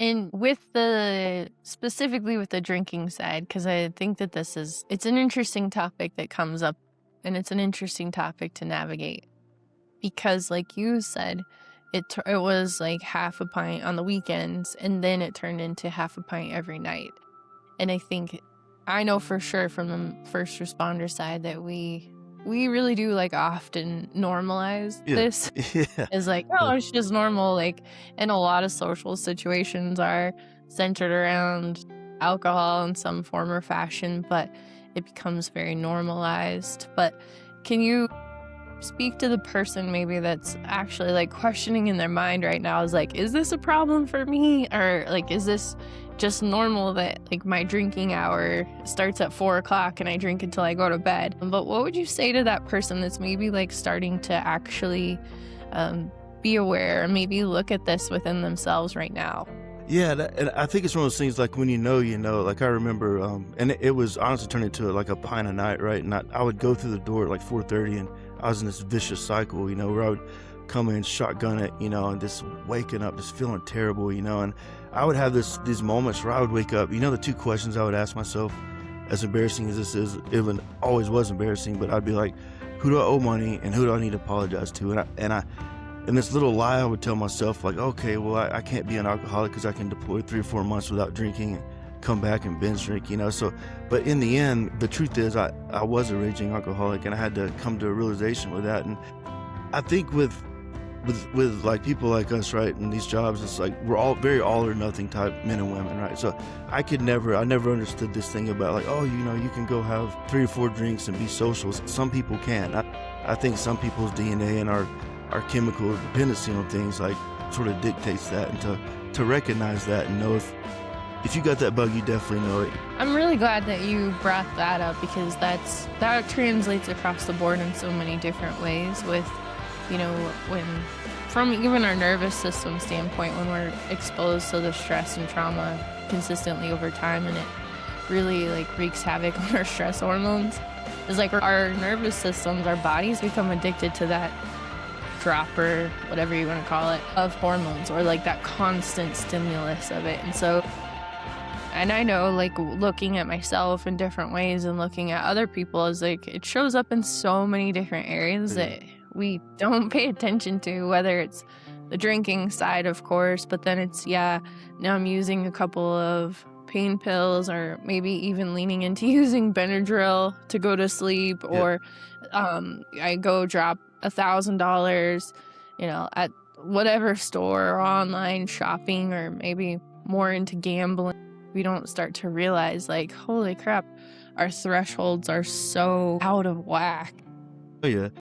And specifically with the drinking side, because I think that it's an interesting topic that comes up, and it's an interesting topic to navigate. Because like you said, it was like half a pint on the weekends, and then it turned into half a pint every night. And I know for sure from the first responder side that we really do like often normalize Yeah. this Yeah. as like, oh, it's just normal. Like, and a lot of social situations are centered around alcohol in some form or fashion, but it becomes very normalized. But can you speak to the person maybe that's actually like questioning in their mind right now, is like, is this a problem for me, or like, is this just normal that like my drinking hour starts at 4 o'clock and I drink until I go to bed? But what would you say to that person that's maybe like starting to actually be aware and maybe look at this within themselves right now? Yeah, and I think it's one of those things, like, when you know, like, I remember, and it was honestly turned into, like, a pint a night, right? And I would go through the door at, like, 4:30, and I was in this vicious cycle, where I would come in, shotgun it, and just waking up, just feeling terrible, and I would have these moments where I would wake up, the 2 questions I would ask myself, as embarrassing as this is, it always was embarrassing, but I'd be like, "Who do I owe money, and who do I need to apologize to?" And this little lie I would tell myself, like, okay, well, I can't be an alcoholic because I can deploy 3 or 4 months without drinking and come back and binge drink. So, but in the end, the truth is I was a raging alcoholic, and I had to come to a realization with that. And I think with like people like us, right, in these jobs, it's like we're all very all or nothing type men and women, right? So I never understood this thing about like, oh, you can go have 3 or 4 drinks and be social. Some people can. I think some people's DNA and our chemical dependency on things like sort of dictates that, and to recognize that and know if you got that bug, you definitely know it. I'm really glad that you brought that up, because that translates across the board in so many different ways with, when from even our nervous system standpoint, when we're exposed to the stress and trauma consistently over time, and it really like wreaks havoc on our stress hormones. It's like our nervous systems, our bodies become addicted to that dropper, whatever you want to call it, of hormones, or like that constant stimulus of it. And I know, like, looking at myself in different ways and looking at other people, is like it shows up in so many different areas Yeah. that we don't pay attention to, whether it's the drinking side, of course, but then it's, yeah, now I'm using a couple of pain pills, or maybe even leaning into using Benadryl to go to sleep, Yeah. or I go drop $1,000, at whatever store, or online shopping, or maybe more into gambling. We don't start to realize, like, holy crap, our thresholds are so out of whack. Oh, yeah.